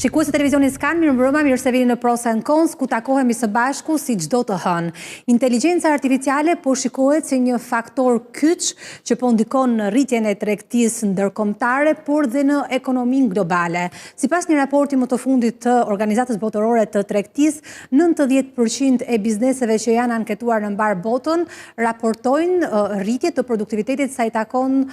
Shikues të televizionit Skan, mirëmbrëma, mirë se vini në Pros and Cons, ku takohemi së bashku si çdo të hënë. Inteligjenca artificiale po shikohet si një faktor kyç që po ndikon në rritjen e tregtisë ndërkombëtare, por dhe në ekonominë globale. Sipas një raporti më të fundit të Organizatës Botërore të Tregtisë, 90% e bizneseve që janë anketuar në mbar botën raportojnë rritje të produktivitetit sa i takon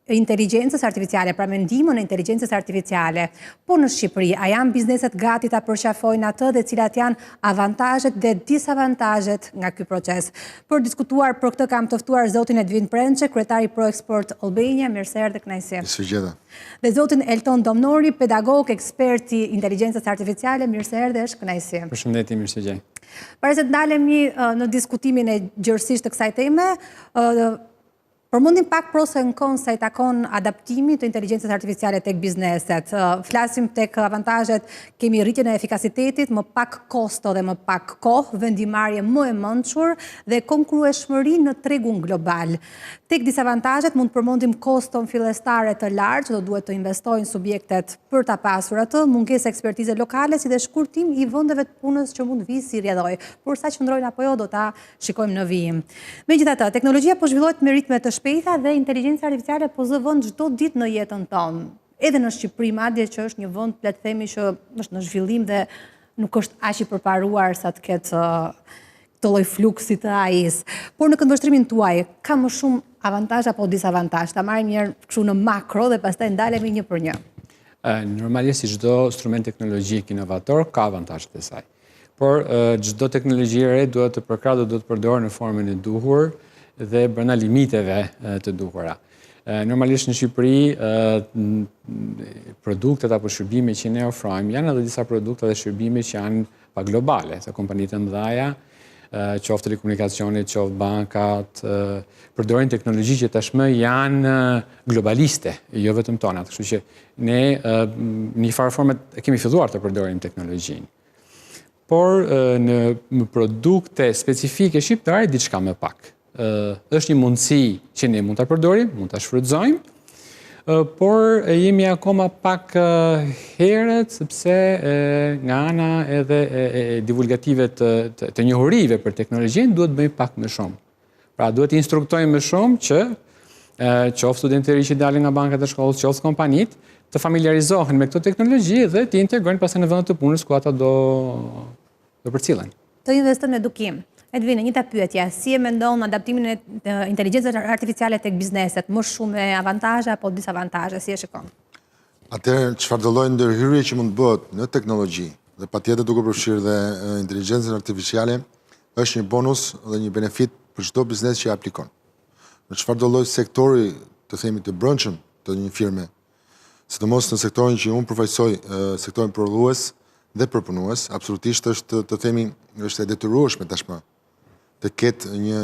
inteligjencës artificiale, pra mendimën e inteligjencës artificiale. Po në Shqipëri, a janë bizneset gati ta përqafojnë atë dhe cilat janë avantazhet dhe disavantazhet nga ky proces? Për diskutuar për këtë kam të ftuar zotin Edvin Prençe, kryetari ProExport Albania, mirë se erdhe, kënaqësi. Mirësevgjeta. Dhe zotin Elton Domnori, pedagog, ekspert i inteligjencës artificiale, mirë se erdhe, është kënaqësi. Përshëndetje, mirë se gjej. Para se të ndalemi në diskutimin e gjërësisht të kësaj teme, përmendim pak pros and cons sa i takon adaptimit të inteligjencës artificiale tek bizneset. Flasim tek avantazhet, kemi rritjen e efikasitetit, më pak kosto dhe më pak kohë, vendimarrje më e mençur dhe konkurrueshmëri në tregun global. Tek disavantazhet mund të përmendim koston fillestare të lartë, do duhet të investojnë subjektet për ta pasur atë, mungesë ekspertize lokale si dhe shkurtim i vendeve të punës që mund vi si rrjedhoj. Por sa qëndrojnë apo jo do ta shikojmë në vijim. Megjithatë, teknologjia po zhvillohet me ritme të shpejta dhe inteligjenca artificiale po zë vend çdo ditë në jetën tonë. Edhe në Shqipëri, madje që është një vend le të themi që është në zhvillim dhe nuk është aq i përparuar sa të ketë këtë lloj fluksi të AI-s. Por në këndvështrimin tuaj, ka më shumë avantazh apo disavantazh? Ta marrim një kështu në makro dhe pastaj ndalemi një për një. Normalisht si çdo instrument teknologjik inovator ka avantazhet e saj. Por çdo teknologji e re duhet të përkrahë, duhet të përdorë në formën e duhur dhe brenda limiteve të duhura. Normalisht në Shqipëri, produktet apo shërbime që ne ofrojmë janë edhe disa produkte dhe shërbime që janë pa globale, se kompanitë e mëdha, qoftë telekomunikacionit, qoftë bankat, përdorin teknologji që tashmë janë globaliste, jo vetëm tona. Kështu që ne në një farë forme kemi filluar të përdorim teknologjinë. Por në produkte specifike shqiptare diçka më pak. Është një mundësi që ne mund ta përdorim, mund ta shfrytëzojmë, por jemi akoma pak herët sepse nga ana edhe e divulgative të njohurive për teknologjinë duhet bëjmë pak më shumë. Pra duhet të instruktojmë më shumë që qoftë studentët e ri që dalin nga bankat e shkollës, qoftë kompanitë, të familiarizohen me këtë teknologji dhe të integrojnë pastaj në vendet të punës ku ata do përcillen. Të investojnë në edukim. Edvin, një pyetje, si e mendon adaptimin e inteligjencës artificiale tek bizneset, më shumë me avantazhe apo disavantazhe, si e shikon? Atëherë, çfarë do lloj ndërhyrje që mund të bëhet në teknologji dhe patjetër duke përfshirë dhe inteligjencën artificiale, është një bonus dhe një benefit për çdo biznes që e aplikon. Në çfarë do lloj sektori, të themi të brendshëm të një firme, sidomos në sektorin që unë përfaqësoj, sektorin prodhues dhe përpunues, absolutisht është të themi është e detyrueshme tashmë të ketë një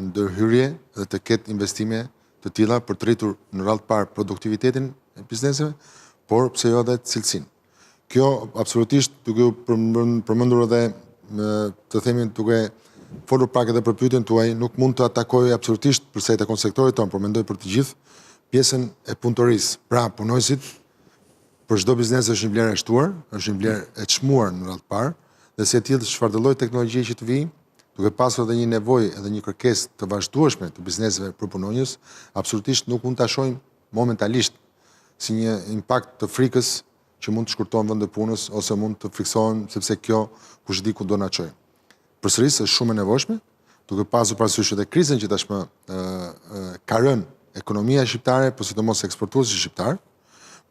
ndërhyrje dhe të ketë investime të tilla për të rritur në radhë parë produktivitetin e bizneseve, por pse jo edhe cilësinë. Kjo absolutisht duke u përmendur edhe të themi duke folur pak edhe për pyetjen tuaj, nuk mund të atakoj absolutisht përsa i takon sektorit tonë, por mendoj për të gjithë pjesën e punëtorisë. Pra, punojësit për çdo biznes është një vlerë e shtuar, është një vlerë e çmuar në radhë parë, dhe si e tillë çfarë do lloj teknologjie që të vijë, duke pasur edhe një nevojë edhe një kërkesë të vazhdueshme të bizneseve për punonjës, absolutisht nuk mund ta shohim momentalisht si një impakt të frikës që mund të shkurtojë vendin e punës ose mund të friksohen sepse kjo kush di ku do na çojë. Përsëris është shumë e nevojshme, duke pasur parasysh edhe krizën që tashmë ka rënë ekonomia shqiptare, por sidomos eksportuesi shqiptar.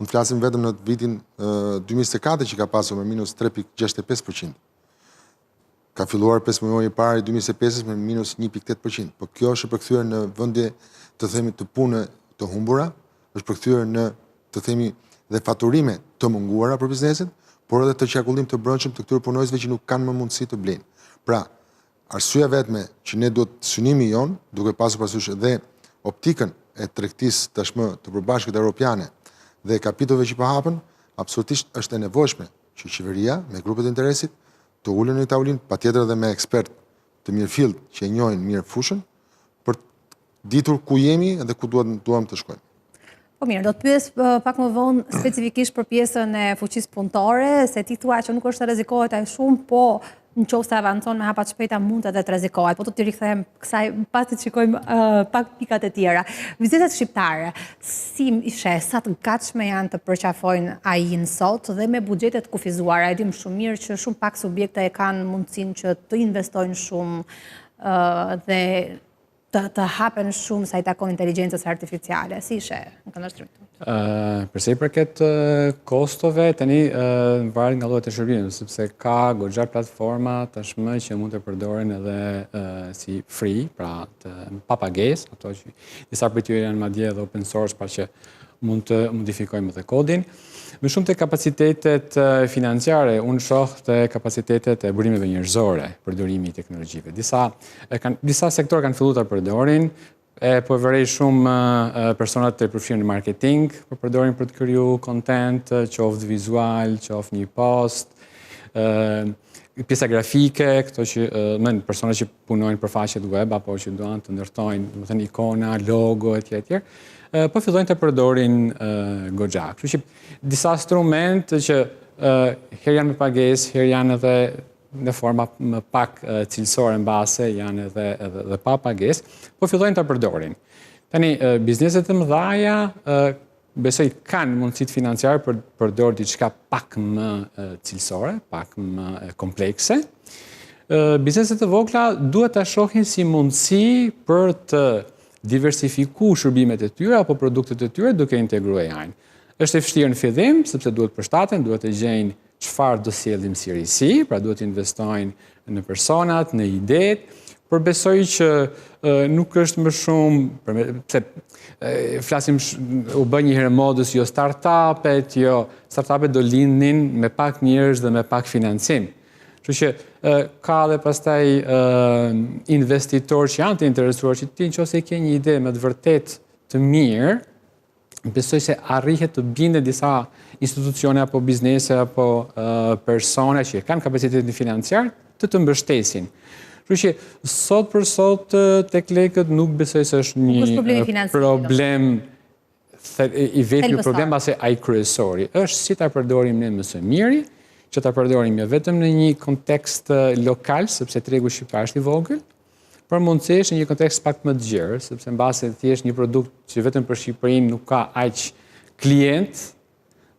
Mund të flasim vetëm në vitin 2024 që ka pasur me minus 3.65%. Ka filluar 5 muaj i parë i 2025 me minus 1.8%. Po kjo është përkthyer në vendje të themi të punë të humbura, është përkthyer në të themi dhe faturime të munguara për bizneset, por edhe të qarkullim të brendshëm të këtyre punonjësve që nuk kanë më mundësi të blejnë. Pra, arsyeja vetme që ne duhet synimi jon, duke pasur parasysh dhe optikën e tregtisë tashmë të përbashkët europiane dhe kapitujve që po hapen, absolutisht është e nevojshme që qeveria me grupet e interesit të ulen në tavolinë, patjetër edhe me ekspert të mirëfillt që e njohin mirë fushën, për ditur ku jemi dhe ku duam të shkojmë. Po mirë, do të pyes pak më vonë specifikisht për pjesën e fuqisë punëtore, se ti thua që nuk është të rrezikohet aq shumë, po në qoftë se avancon me hapa të shpejta mund edhe të rrezikohet. Po do t'i rikthehem kësaj pasi të shikojmë pak pikat e tjera. Vizitat shqiptare, si ishe, sa të gatshme janë të përqafojnë AI-n sot dhe me buxhetet kufizuara, e dim shumë mirë që shumë pak subjekte e kanë mundësinë që të investojnë shumë dhe të hapen shumë sa i takon inteligjencës artificiale. Si ishe në këndvështrim? Përse i përket kostove, tani varet nga llojet e shërbimit, sepse ka goxha platforma tashmë që mund të përdoren edhe si free, pra pa pagesë, ato që disa prej tyre janë madje edhe open source, pra që mund të modifikojmë edhe kodin. Më shumë të kapacitetet financiare, unë shoh të kapacitetet e burimeve njerëzore, përdorimi i teknologjive. Disa sektorë kanë filluar ta përdorin, po vërej shumë personat të përfshirë në marketing, po përdorin për të kriju content, qoftë vizual, qoftë një post, pjesa grafike, këto që persona që punojnë për faqet web apo që duan të ndërtojnë, domethënë ikona, logo etj. Po fillojnë të përdorin goxha. Kështu që disa instrument që herë janë me pagesë, herë janë edhe në forma më pak cilësore në base, janë edhe pa pagesë, po fillojnë të përdorin. Tani, bizneset e mëdhaja besoj kanë mundësit financiare për përdor diçka pak më cilësore, pak më komplekse. Bizneset e vogla duhet ta shohin si mundësi për të diversifiku shërbimet e tyre apo produktet e tyre duke integruar AI-n. Është e vështirë në fillim, sepse duhet përshtaten, duhet të gjejnë çfarë do sjellim si risi, pra duhet të investojnë në personat, në idetë, por besoj që nuk është më shumë, pse flasim u bë një herë modës jo startupet do lindnin me pak njerëz dhe me pak financim. Kështu që ka dhe pastaj investitorë që janë të interesuar që ti nëse ke një ide me të vërtet të mirë, besoj se arrihet të binde disa institucione apo biznese apo persone që kanë kapacitetin financiar të mbështesin. Kështu që sot për sot tek lekët nuk besoj se është një problem i vetmi problem ase ai kryesori. Është si ta përdorim ne më së miri, që ta përdorim jo vetëm në një kontekst lokal, sepse tregu shqiptar është i vogël, por mundësisht në një kontekst pak më të gjerë, sepse mbase thjesht një produkt që vetëm për Shqipërinë nuk ka aq klient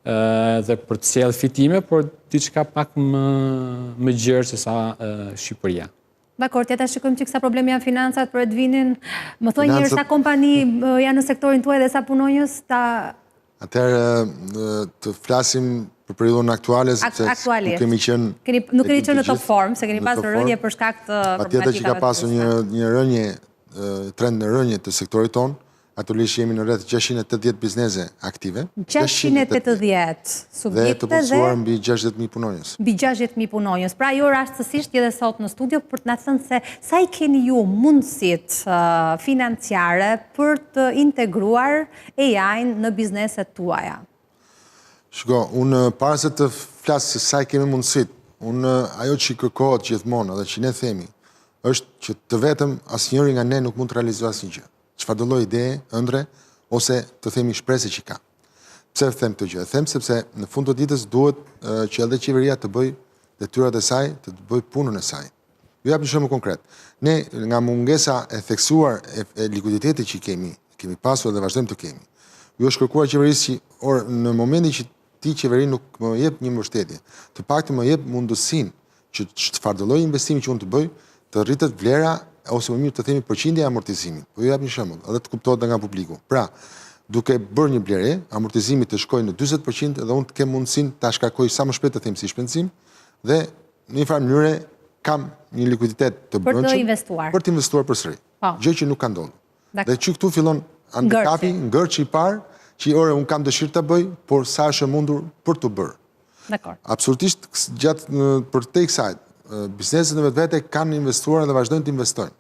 dhe për të sjellë fitime, por diçka pak më gjerë se sa Shqipëria. Dakor, tjeta shikojmë që kësa problemi janë financat për Edvinin. Më thoi njërë sa kompani janë në sektorin tuaj dhe sa punonjës ta... Atëherë të flasim për periudhën aktuale, sepse nuk kemi qenë... Nuk keni qenë në top form, se keni pasur rënje për shkak të problematikave. Patjetër që ka pasur një rënje, trend në rënje të sektorit tonë, atualisht jemi në rreth 680 biznese aktive. 680 subjekte dhe të punësuar mbi 60.000 punonjës. Mbi 60.000 punonjës. Pra jo rastësisht edhe sot në studio për të na thënë se sa i keni ju mundësit financiare për të integruar AI-n në bizneset tuaja? Shiko, unë para se të flasë se sa i kemi mundësit, unë ajo që kërkohet gjithmonë dhe që ne themi, është që të vetëm asnjëri nga ne nuk mund të realizojë asnjë gjë. Çfarë do lloj ideje, ëndre, ose të themi shpresë që ka. Pse them këtë gjë? Them sepse në fund të ditës duhet që edhe qeveria të bëjë detyrat e saj, të bëjë punën e saj. Ju jap një shembull konkret. Ne nga mungesa e theksuar e likuiditetit që kemi pasur dhe vazhdojmë të kemi. Ju është kërkuar qeverisë që në momentin që ti qeveri nuk më jep një mbështetje, të paktën më jep mundësinë që çfarë do lloj investimi që unë të bëj, të rritet vlera ose më mirë të themi përqindja e amortizimit. Po ju jap një shembull, edhe të kuptohet nga publiku. Pra, duke bërë një blerje, amortizimi të shkojë në 40% dhe unë të kem mundësinë ta shkarkoj sa më shpejt të them si shpenzim dhe në një farë mënyrë kam një likuiditet të brendshëm për të investuar përsëri. Gjë që nuk ka ndodhur. Dhe që këtu fillon handikapi, ngërçi i parë, që unë kam dëshirë të bëj, por sa është e mundur për të bërë. Absolutisht gjatë për te kësaj, bizneset në vetvete kanë investuar dhe vazhdojnë të investojnë,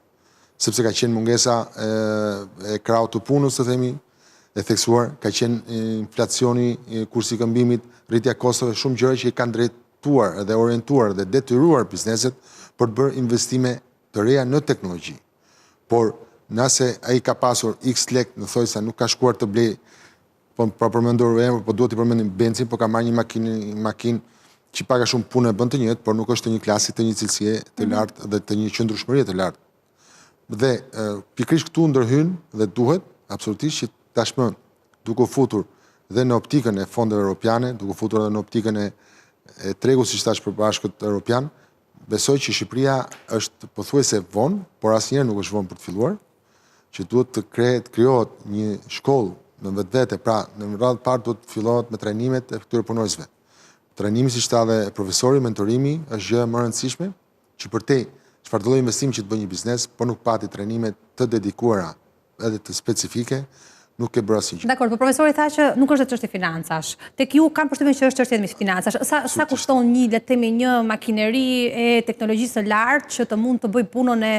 sepse ka qenë mungesa e krahut të punës, të themi, e theksuar, ka qenë inflacioni, kursi i këmbimit, rritja kostove, shumë gjëra që i kanë drejtuar dhe orientuar dhe detyruar bizneset për të bërë investime të reja në teknologji. Por nëse ai ka pasur X lek, në thojë sa nuk ka shkuar të blej po përmendur emër, po duhet i përmendim Bencin, po ka marrë një makinë që pak a shumë punë e bën të njëjtë, por nuk është të një klasi, të një cilësie të lartë dhe të një qëndrueshmërie të lartë. Dhe pikërisht këtu ndërhyn dhe duhet absolutisht që tashmë duke futur dhe në optikën e fondeve europiane, duke futur edhe në optikën e tregut siç thash për Bashkët Evropian, besoj që Shqipëria është pothuajse vonë, por asnjëherë nuk është vonë për të filluar, që duhet të krijohet një shkollë në vetvete, pra në radhë parë duhet të fillohet me trajnimet e këtyre punonjësve. Trajnimi, siç tha dhe profesori, mentorimi është gjë më e rëndësishme, që përtej çfarë lloj investimi që të bëjë një biznes, por nuk pati trajnime të dedikuara edhe të specifike, nuk e bërë asnjë. Dakor, po profesori tha që nuk është çështje financash. Tek ju kam përshtypjen që është çështje me financash. Sa kushton një makineri e teknologjisë së lartë që të mund të bëj punën e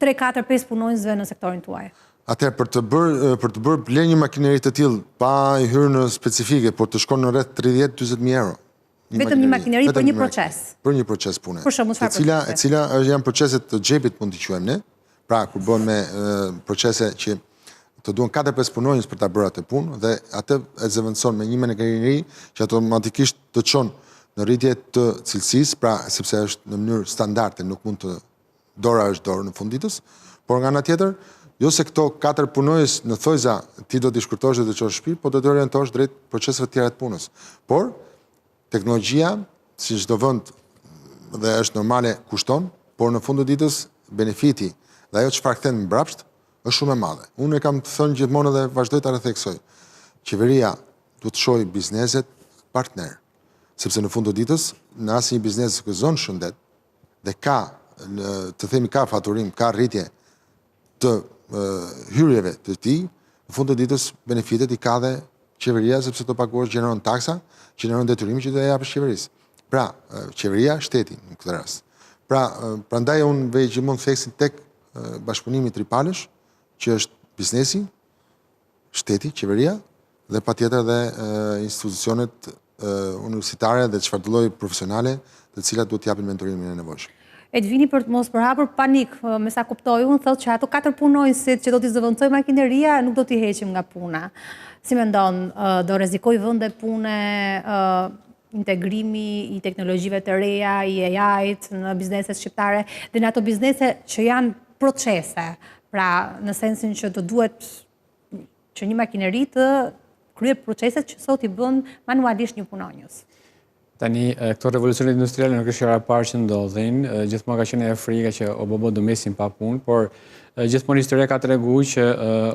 3, 4, 5 punonjësve në sektorin tuaj? Atëherë për të bërë bler një makineri të tillë pa i hyrë në specifike, por të shkon në rreth 30-40.000 euro. Vetëm një makineri për një proces. Për një proces pune. Për shembull, çfarë? E cila janë proceset të xhepit, mund t'i quajmë ne. Pra, kur bën me procese që të duhen 4-5 punonjës për ta bërë atë punë dhe atë e zëvendëson me një makineri që automatikisht të çon në rritje të cilësisë, pra sepse është në mënyrë standarde, nuk mund të dora është dorë në fund ditës, por nga ana tjetër, jo se këto 4 punonjës në thojza ti do t'i shkurtosh dhe të çosh shtëpi, po do të orientosh drejt proceseve të tjera të punës. Por teknologjia, si çdo vend dhe është normale, kushton, por në fund të ditës benefiti dhe ajo çfarë kthen mbrapsht është shumë e madhe. Unë e kam thënë gjithmonë dhe vazhdoj ta theksoj. Qeveria duhet të shohë bizneset partner, sepse në fund të ditës në asnjë biznes që gëzon shëndet dhe ka të themi ka faturim, ka rritje të hyrjeve të tij, në fund të ditës benefitet i ka dhe qeveria, sepse të paguash gjeneron taksa, gjeneron detyrime që do ja japësh qeverisë. Pra, qeveria, shteti në këtë rast. Pra, prandaj unë vej gjithmonë theksin tek bashkëpunimi tripalësh, që është biznesi, shteti, qeveria dhe patjetër dhe institucionet universitare dhe çfarëdo lloj profesionale, të cilat duhet t'japin mentorimin e nevojshëm. Edvini, për të mos përhapur panik, me sa kuptoj unë, thotë që ato 4 punonjësit që do t'i zëvendësoj makineria nuk do t'i heqim nga puna. Si mendon, do rrezikoj vende pune integrimi i teknologjive të reja, i AI-t në bizneset shqiptare dhe në ato biznese që janë procese, pra në sensin që të duhet që një makineri të kryer proceset që sot i bën manualisht një punonjës. Tani, këto revolucionet industriale nuk është qëra parë që ndodhin, gjithmonë ka qenë e frika që o bobo do mesin pa punë, por gjithmonë historia ka tregu që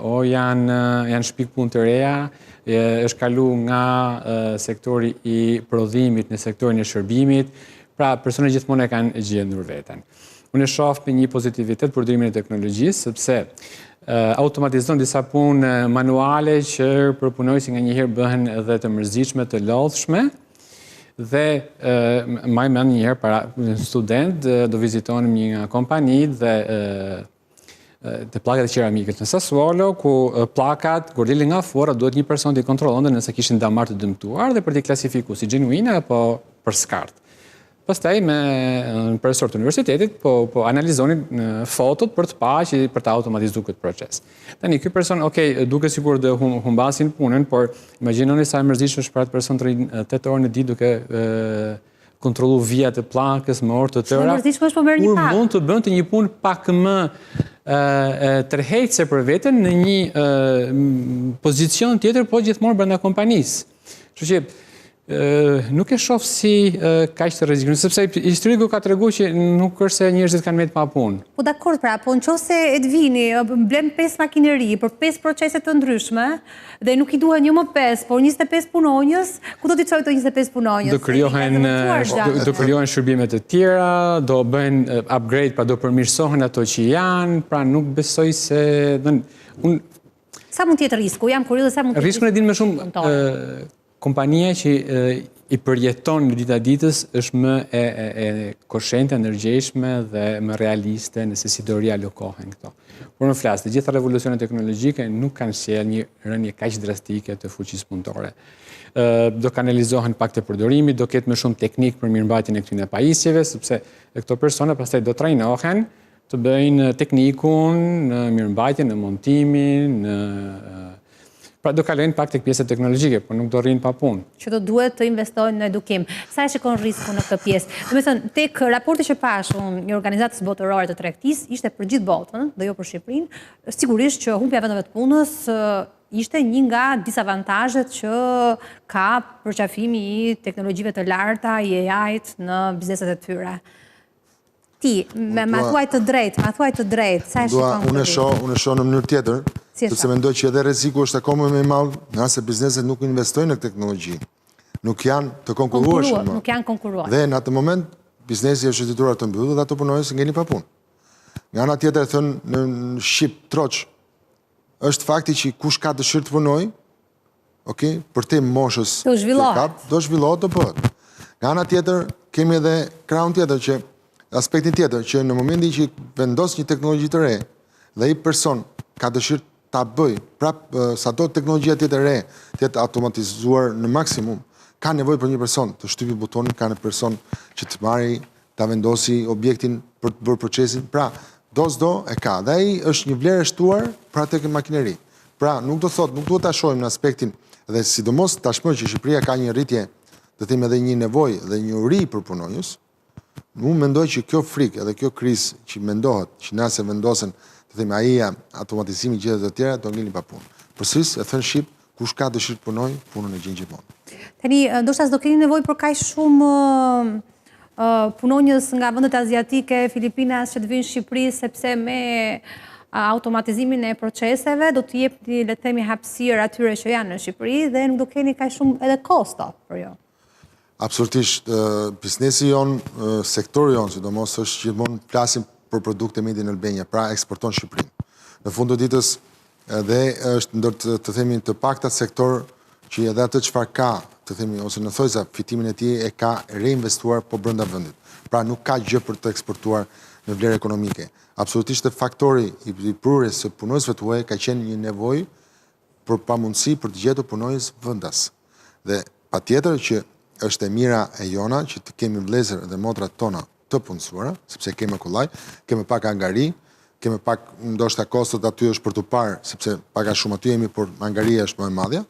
o janë shpik punë të reja, është kalu nga sektori i prodhimit në sektorin e shërbimit, pra personet gjithmonë e kanë gjendur veten. Unë e shoh me një pozitivitet për përdorimin e teknologjisë, sepse automatizon disa punë manuale që për punojësi nga njëherë bëhen edhe të mërzitshme, të lodhshme, dhe maj mend njëherë para student do vizitonim një kompani dhe të plakat e qeramikës në Sassuolo, ku plakat gordilin nga fora duhet një person të i kontrollonte nëse kishin damar të dëmtuar dhe për t'i klasifikuar si genuine apo për skart. Pastaj me profesor të universitetit po analizonin fotot për të për të automatizuar këtë proces. Tani ky person, duke sigur dhe humbasin punën, por imagjinoni sa e mërzitshme është për atë person të rinë 8 orë në ditë duke kontrollu vijat e plakës me orë të tëra. Kur mund të bënte një punë pak më tërheqëse për veten në një pozicion tjetër, po gjithmonë brenda kompanisë. Kështu që nuk e shoh si kaq të rrezikshme, sepse historiku ka treguar që nuk është se njerëzit kanë mbetë pa punë. Po dakord, pra, po nëse Edvini blen 5 makineri për 5 procese të ndryshme dhe nuk i duhen një më 5, por 25 punonjës, ku do t'i çojë këto 25 punonjës? Do krijohen shërbime të tjera, do bëhen upgrade, pra do përmirësohen ato që janë, pra nuk besoj se Sa mund të jetë risku? Jam kurioze sa mund të jetë. Riskun e din më shumë kompania që i përjeton në dita ditës është më e koshente, energjeshme dhe më realiste nëse si do rialokohen këto. Por në flas, të gjitha revolucionet teknologjike nuk kanë sjellë një rënje kaq drastike të fuqisë punëtore. Do kanalizohen pak të përdorimit, do ketë më shumë teknik për mirëmbajtjen e këtyre pajisjeve, sepse këto persona pastaj do trajnohen të bëjnë teknikun në mirëmbajtjen, në montimin, në Pra do kalojnë pak tek pjesët teknologjike, por nuk do rrinë pa punë. Që do duhet të investojnë në edukim. Sa e shikon risku në këtë pjesë? Do të thënë, tek raporti që pash unë një organizatës botërore të tregtisë, ishte për gjithë botën, dhe jo për Shqipërinë, sigurisht që humbja e vendeve të punës ishte një nga disavantazhet që ka përqafimi i teknologjive të larta, i AI-t në bizneset e tyre. Ti, ma thuaj të drejtë, sa e shikon këtë risku? Unë e shoh në mënyrë tjetër, sepse mendoj që edhe rreziku është akoma më i madh nëse bizneset nuk investojnë në teknologji. Nuk janë të konkurrueshëm. Nuk janë konkurruar. Dhe në atë moment biznesi është detyruar të mbyllë dhe ato punonjës ngelin pa punë. Nga ana tjetër thënë në shqip troç, është fakti që kush ka dëshirë të punojë, për te moshës do zhvillohet, do bëhet. Nga ana tjetër kemi edhe krahun tjetër që aspektin tjetër që në momentin që vendos një teknologji të re dhe ai person ka dëshirë ta bëj, sado teknologjia tjetër e re të jetë automatizuar në maksimum, ka nevojë për një person të shtypi butonin, ka një person që të marri, ta vendosi objektin për të bërë procesin. Pra, do e ka. Dhe ai është një vlerë e shtuar pra tek makineri. Pra, nuk duhet ta shohim në aspektin dhe sidomos tashmë që Shqipëria ka një rritje, të themi edhe një nevojë dhe një uri për punonjës. Unë mendoj që kjo frikë edhe kjo krizë që mendohet, që nëse vendosen të themi AI-ja, automatizimi gjithë të tjera, do ngelin pa punë. Përsëris e thënë shqip, kush ka dëshirë të punojë, punën e gjen gjithmonë. Tani, ndoshta s'do keni nevojë për kaq shumë punonjës nga vendet aziatike, Filipinas që të vinë në Shqipëri sepse me automatizimin e proceseve do të jepni le të themi hapësirë atyre që janë në Shqipëri dhe nuk do keni kaq shumë edhe kosto për ju. Absolutisht, biznesi jonë, sektori jonë, sidomos është gjithmonë flasim për produkte made in Albania, pra eksporton Shqipërinë. Në fund të ditës edhe është ndër të themi të paktat sektor që edhe atë çfarë ka, të themi ose në thojza fitimin e tij e ka reinvestuar po brenda vendit. Pra nuk ka gjë për të eksportuar në vlerë ekonomike. Absolutisht faktori i prurjes së punonjësve të huaj ka qenë një nevojë për pamundësi për të gjetur punonjës vendas. Dhe patjetër që është e mira e jona që të kemi vëllezër dhe motrat tona të punësuara, sepse kemi kollaj, kemi pak angari, kemi pak ndoshta kostot aty është për të parë, sepse pak a shumë aty jemi, por angaria është më e madhja,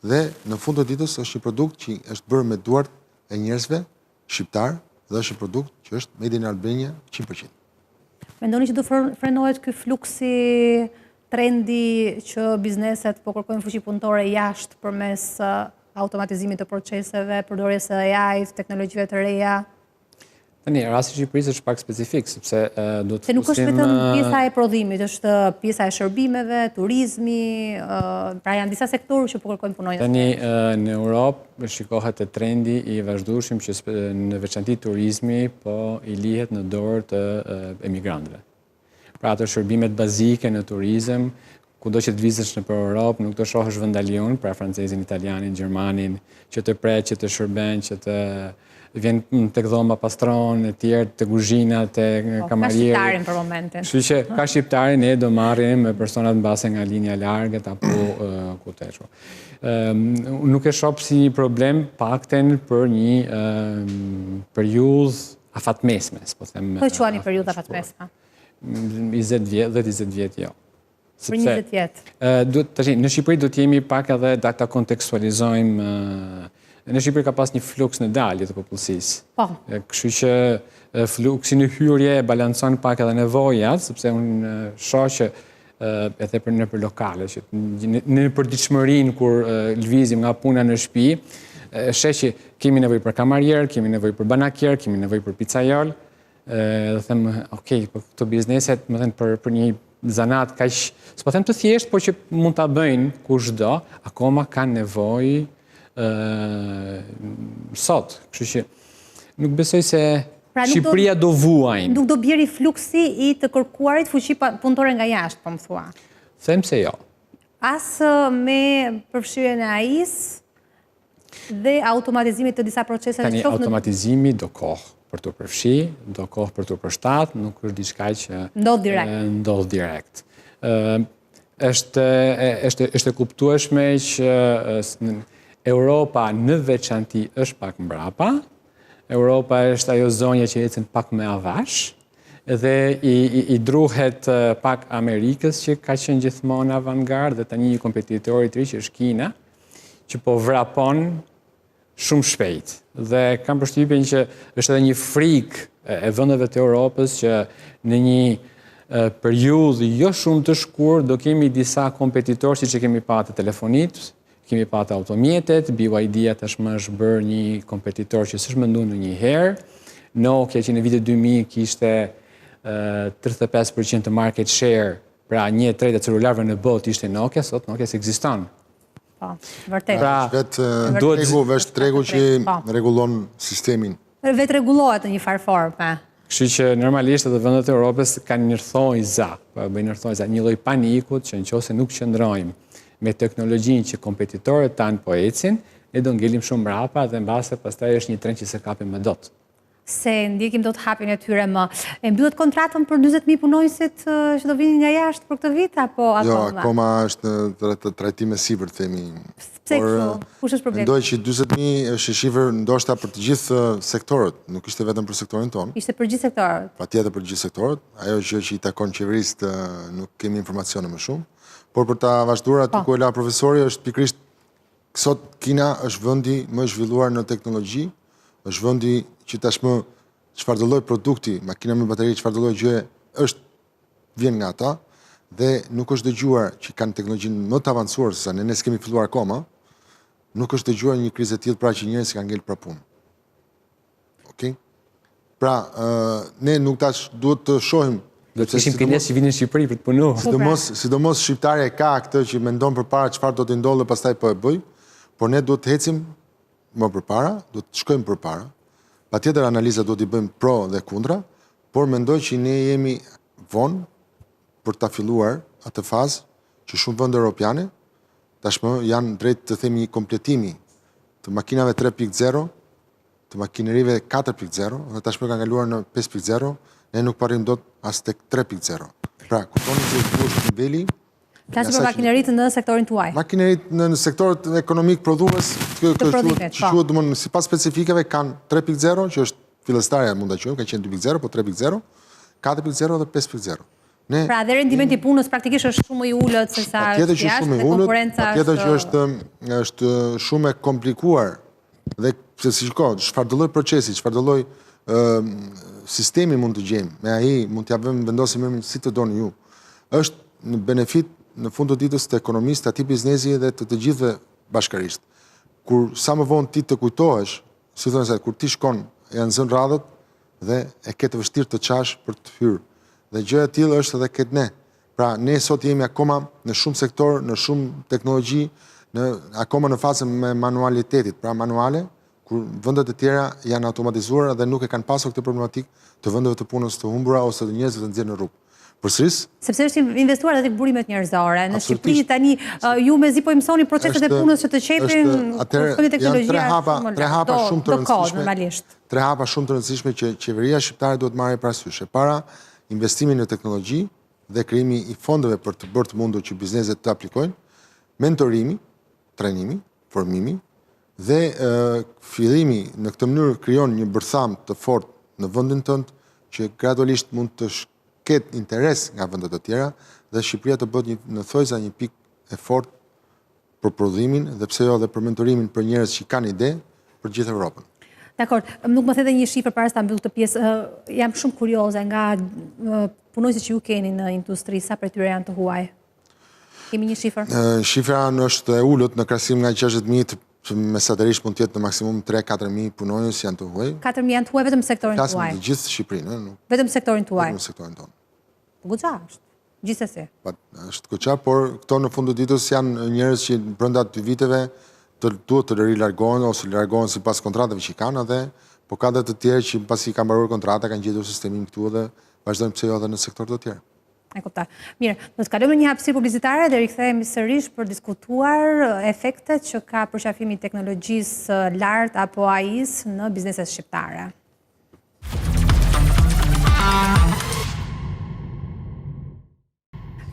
dhe në fund të ditës është një produkt që është bërë me duart e njerëzve shqiptar dhe është një produkt që është made in Albania 100%. Mendoni që do frenohet ky fluksi trendi që bizneset po kërkojnë fuqi punëtore jashtë përmes automatizimit të proceseve, përdorjes së AI, teknologjive të reja? Tani, rasti i Shqipërisë është pak specifik, sepse do të se nuk është vetëm pjesa e prodhimit, është pjesa e shërbimeve, turizmi, pra janë disa sektorë që po kërkojnë punonjës. Tani, në Europë shikohet e trendi i vazhdueshëm që në veçanti turizmi po i lihet në dorë të emigrantëve. Pra ato shërbimet bazike në turizëm, kudo që të vizësh në për Europë, nuk të shohësh vendalion, pra francezin, italianin, gjermanin, që të pret, që të shërben, që të vjen të dhoma pastron, e tjerë, të kuzhina, të kamarierë. Ka shqiptarin për momentin. Kështu që ka shqiptarin, ne do marrim me personat në base nga linja largët, apo ku të esho. Nuk e shoh si një problem pakten për një periudhë afatmesme, po them. Po quani periudhë afatmesme? 20 vjet, jo. Për 20 vjetë? Në Shqipëri do t'jemi pak edhe ta kontekstualizojmë. Në Shqipëri ka pas një fluks në dalje të popullsisë. Po. Kështu që fluksi në hyrje balancon pak edhe nevojat, sepse unë shoh që edhe në për lokale, që në përditshmërinë kur lëvizim nga puna në shtëpi, sheh që kemi nevojë për kamarier, kemi nevojë për banakier, kemi nevojë për pizzaiol. Dhe them, okay, po këto bizneset, më thënë për një zanat kaq, s'po them të thjesht, por që mund ta bëjnë kushdo, akoma kanë nevojë sot. Kështu që nuk besoj se Shqipëria do vuajnë. Nuk do bjeri fluksi i të kërkuarit fuqi punëtore nga jashtë, po më thua. Them se jo. As me përfshirjen e AI-s dhe automatizimit të disa proceseve. Tani automatizimi do kohë për të përfshi, do kohë për të përshtat, nuk është diçka që ndodh direkt. Është kuptueshme që Europa në veçanti është pak mbrapa. Europa është ajo zonja që ecën pak me avash. dhe i druhet pak Amerikës që ka qenë gjithmonë avantgard dhe tani një kompetitor i ri që është Kina, që po vrapon shumë shpejt. Dhe kam përshtypjen që është edhe një frikë e vendeve të Europës që në një periudhë jo shumë të shkurtër do kemi disa kompetitorë siç e kemi pa të telefonit, kemi pa të automjetet, BYD tashmë është bërë një kompetitor që s'është menduar ndonjëherë. Nokia që në vitet 2000 kishte 35% të market share, pra 1/3 e celularëve në botë ishte Nokia, sot Nokia s'ekziston. Po, vërtet. Vetë tregu që rregullon sistemin. Vetë rregullohet në një farë forme. Kështu që normalisht edhe vendet e Europës kanë bëjnë nërthojza, një lloj panikut që nëse nuk qëndrojmë me teknologjinë që kompetitorët tanë po ecin, ne do ngelim shumë mbrapa dhe mbase pastaj është një tren që se kapim më dot. Se ndjekim do të hapin e tyre më. E mbyllet kontratën për 40.000 punonjësit që do vinin nga jashtë për këtë vit, apo akoma? Jo, akoma është në trajtim e sipër, themi. Pse kështu? Kush është problemi? Mendoj që 40.000 është shifër ndoshta për të gjithë sektorët, nuk ishte vetëm për sektorin tonë. Ishte për gjithë sektorët? Patjetër për gjithë sektorët. Ajo që i takon qeverisë nuk kemi informacione më shumë. Por për ta vazhduar aty ku e la profesori është pikërisht sot Kina është vendi më i zhvilluar në teknologji, është vendi që tashmë çfarë do lloj produkti, makina me bateri, çfarë do lloj gjëje vjen nga ata dhe nuk është dëgjuar që kanë teknologjinë më të avancuar se sa ne s'kemi filluar akoma, nuk është dëgjuar një krizë e tillë pra që njerëzit kanë ngel pra punë. Okej? Pra, ne nuk tash duhet të shohim do të ishim kinesë që vinin në Shqipëri për të punuar. Sidomos shqiptarja ka këtë që mendon përpara çfarë do të ndodhë pastaj po e bëj, por ne duhet të ecim më përpara, duhet të shkojmë përpara. Patjetër analiza duhet i bëjmë pro dhe kundra, por mendoj që ne jemi vonë për ta filluar atë fazë që shumë vende europiane tashmë janë drejt të themi një kompletimi të makinave 3.0, të makinerive 4.0 dhe tashmë kanë kaluar në 5.0, ne nuk parim dot as tek 3.0. Pra, kuptoni se ku është niveli. Flasim për makineritë në sektorin tuaj. Makineritë në sektorët ekonomik prodhues, që quhet domthonë sipas specifikave kanë 3.0, që është fillestarja mund ta quajmë, ka qenë 2.0, po 3.0, 4.0 dhe 5.0. Pra dhe rendimenti i punës praktikisht është shumë i ulët se sa jashtë dhe konkurenca është. Patjetër që është shumë e komplikuar dhe se shiko, çfarë do lloj procesi, çfarë do lloj sistemi mund të gjejmë. Me ai mund t'ja vendosim emrin si të doni ju. Është në benefit në fund të ditës të ekonomisë, të atij biznesi dhe të gjithëve bashkërisht. Kur sa më vonë ti të kujtohesh, si thonë se kur ti shkon janë zënë radhët dhe e ke të vështirë të qash për të hyrë. Dhe gjëja e tillë është edhe këtë ne. Pra ne sot jemi akoma në shumë sektor, në shumë teknologji, akoma në fazën me manualitetit, pra manuale, kur vendet e tjera janë automatizuar dhe nuk e kanë pasur këtë problematikë të vendeve të punës të humbura ose të njerëzve të nxjerrë në rrugë. Përsëris? Sepse është investuar edhe tek burimet njerëzore. Në Shqipëri tani ju mezi po i mësoni proceset e punës që të qepin për teknologjia. Tre hapa shumë të rëndësishme. Tre hapa shumë të rëndësishme që qeveria shqiptare duhet marrë parasysh. Para investimi në teknologji dhe krijimi i fondeve për të bërë të mundur që bizneset të aplikojnë, mentorimi, trajnimi, formimi dhe fillimi në këtë mënyrë krijon një bërtham të fortë në vendin tënd që gradualisht mund të ketë interes nga vendet të tjera dhe Shqipëria të bëhet në thojza një pikë e fortë për prodhimin dhe pse jo edhe për mentorimin për njerëz që kanë ide për gjithë Evropën. Dakor, nuk më thete një shifër para se ta mbyll këtë pjesë. Jam shumë kurioze nga punonjësit që ju keni në industri, sa prej tyre janë të huaj? Kemi një shifër? Shifra është e ulët në krahasim nga 60.000 mesaterisht mund të jetë në maksimum 3-4.000 punonjës janë të huaj. 4.000 janë të huaj vetëm sektorin tuaj. Flasim të gjithë Shqipërinë, vetëm sektorin tuaj. Vetëm sektorin tonë. Goxha është. Gjithsesi. Është goxha, por këto në fund të ditës janë njerëz që brenda 2 viteve duhet të rilargohen ose largohen sipas kontratave që kanë dhe po ka dhe të tjerë që pasi kanë mbaruar kontrata kanë gjetur sistemin këtu dhe vazhdojnë pse jo edhe në sektor të tjerë. E kuptoj. Mirë, do të kalojmë në një hapësirë publicitare dhe rikthehemi sërish për diskutuar efektet që ka përqafimi i teknologjisë lart apo AI-s në bizneset shqiptare.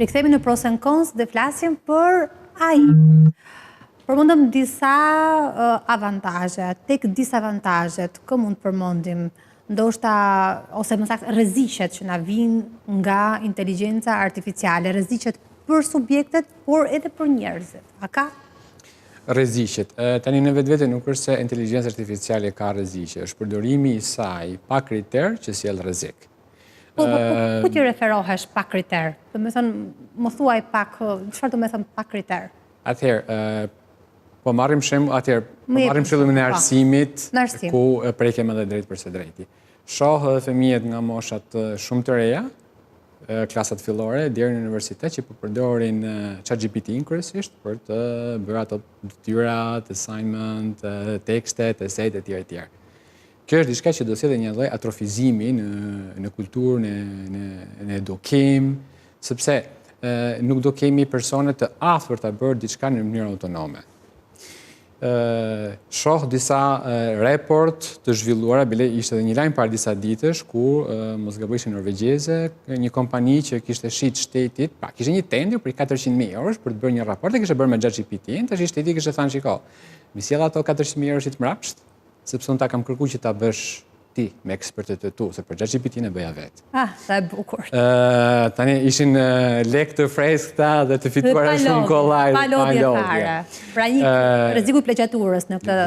Rikthehemi në Pros and Cons dhe flasim për AI. Përmendëm disa avantazhe, tek disavantazhet, kë mund përmendim? ndoshta, ose më saktë, rreziqet që na vinë nga inteligjenca artificiale, rreziqet për subjektet, por edhe për njerëzit. A ka? Rreziqet. Tani në vetvete nuk është se inteligjenca artificiale ka rreziqe, është përdorimi i saj pa kriter që sjell rrezik. Po ti referohesh pa kriter? Do të thënë, më thuaj pak, çfarë do të thënë pa kriter? Atëherë, po marrim shembullin e arsimit, ku prekem edhe drejt përse drejti. Shoh fëmijët nga moshat shumë të reja, klasat fillore, deri në universitet që përdorin ChatGPT-n kryesisht për të bërë ato detyrat, assignment, tekstet, esejt e tjerë. Kjo është diçka që do sjellë një lloj atrofizimi në kulturën, në edukim, sepse nuk do kemi persone të afërt ta bërë diçka në mënyrë autonome. Shoh disa report të zhvilluara, bile ishte edhe një lajm para disa ditësh ku mos gaboj ishte norvegjeze, një kompani që kishte shit shtetit, pra kishte një tender për 400.000 eurosh për të bërë një raport dhe kishte bërë me ChatGPT-n, tash shteti kishte thënë shiko, mi sjell ato 400.000 eurosh të mbrapsht, sepse unë ta kam kërkuar që ta bësh ti me ekspertët e tu, se për ChatGPT-n e bëja vetë. Sa e bukur. Tani ishin lek të freskëta dhe të fituara shumë kollaj. Pa lodhje fare. Pra një rreziku i plagiaturës në këtë.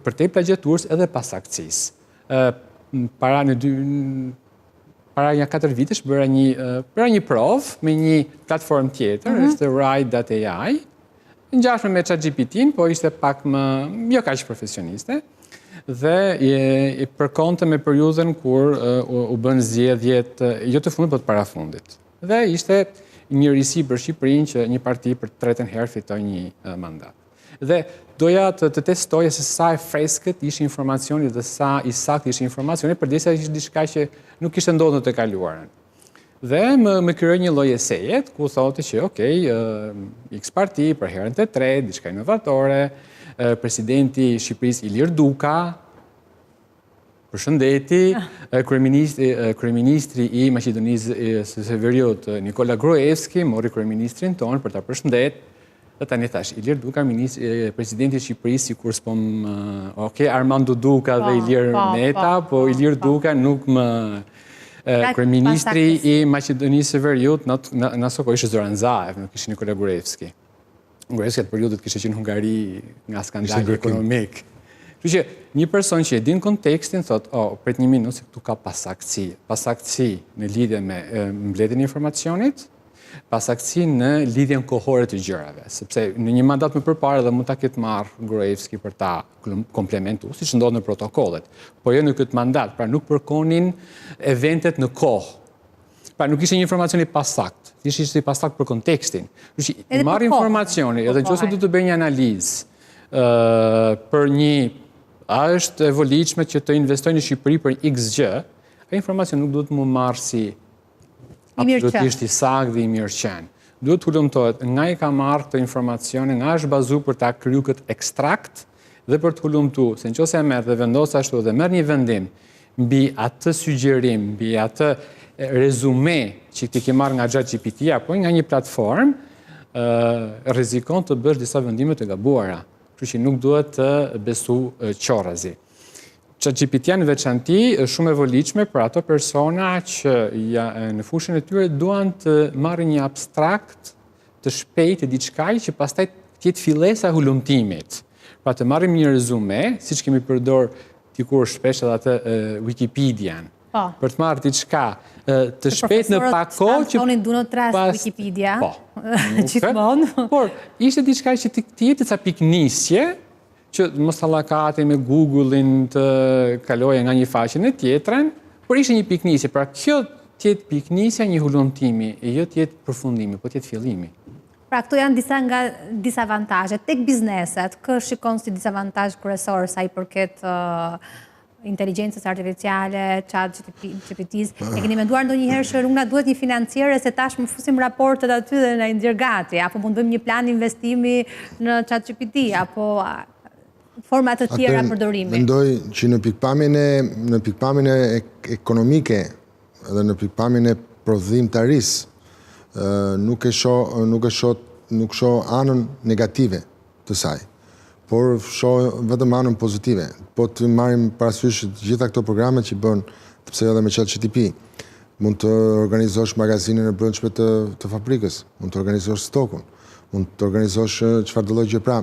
Përtej plagiaturës edhe pasaktësisë. Para një 4 vitesh bëra një provë me një platformë tjetër, është Ride.ai, ngjashme me ChatGPT-n, po ishte pak më jo kaq profesioniste. Dhe përkonte me periudhën kur u bën zgjedhjet jo të fundit, por të parafundit. Dhe ishte një risi për Shqipërinë që një parti për të tretën herë fitoi një mandat. Dhe doja të testoja se sa e freskët ishte informacioni dhe sa i saktë ishte informacioni, përderisa ishte diçka që nuk kishte ndodhur në të kaluarën. Dhe më krijoi një lloj eseje ku thotë që X parti për herën e tretë, diçka inovatore, presidenti i Shqipërisë Ilir Duka, përshëndeti, kryeministri i Maqedonisë së Veriut Nikola Gruevski mori kryeministrin tonë për ta përshëndet. Dhe tani thash, Ilir Duka, presidenti i Shqipërisë, sikur s'pom, Armando Duka dhe Ilir Meta, po Ilir Duka nuk më kryeministri i Maqedonisë së Veriut, në aso kohë ishte Zoran Zaev, nuk ishte Nikola Gruevski. Gruevski atë periudhët kishte qenë në Hungari nga skandali ekonomik. Kështu që një person që e din kontekstin thotë, prit një minutë se këtu ka pasaktësi. Pasaktësi në lidhje me mbledhjen e informacionit, pasaktësi në lidhjen kohore të gjërave, sepse në një mandat më përpara dhe mund ta ketë marrë Gruevski për ta komplementuar, siç ndodh në protokollet, po jo në këtë mandat, pra nuk përkonin eventet në kohë. Pra nuk ishte një informacion i pasakt, ishte i pasakt për kontekstin. Marr informacioni, edhe nëse do të bëj një analizë për një, a është e volitshme që të investoj në Shqipëri për X gjë, ai informacion nuk duhet më marrë si absolutisht i saktë dhe i mirëqen. Duhet të hulumtohet nga i ka marrë këtë informacione, nga është bazuar për ta kriju këtë ekstrakt dhe për të hulumtuar, se nëse e merr dhe vendos ashtu dhe merr një vendim mbi atë sugjerim, mbi atë rezume që ti ke marrë nga ChatGPT apo nga një platformë, rrezikon të bësh disa vendime të gabuara. Kështu që nuk duhet të besu qorrazi. ChatGPT në veçanti është shumë e volitshme për ato persona që në fushën e tyre duan të marrin një abstrakt të shpejtë diçka që pastaj të jetë fillesa e hulumtimit. Pra të marrim një rezume, siç kemi përdor dikur shpesh edhe atë Wikipedian. Për të marrë diçka të shpejt në pak kohë që do not trust Wikipedia. Gjithmonë. Por ishte diçka që të jepte ca piknisje që mos tallakati me Google-in të kaloje nga një faqe në tjetrën, por ishte një piknisje. Pra kjo të jetë piknisja një hulumtimi, e jo të jetë përfundimi, po të jetë fillimi. Pra këto janë disa nga disavantazhet tek bizneset, kë shikon si disavantazh kryesor sa i përket inteligjencës artificiale, ChatGPT-s. E keni menduar ndonjëherë që rrugna duhet një financiere se tash më fusim raportet aty dhe na i nxjerr gati, apo mund bëjmë një plan investimi në ChatGPT apo forma të tjera përdorimi? Mendoj që në pikpamjen e ekonomike dhe në pikpamjen e prodhimtarisë nuk shoh anën negative të saj. por shoh vetëm anën pozitive. Po të marrim parasysh të gjitha këto programe që bën, pse jo edhe me ChatGPT, mund të organizosh magazinën e brendshme të fabrikës, mund të organizosh stokun, mund të organizosh çfarë do lloj gjë. Pra,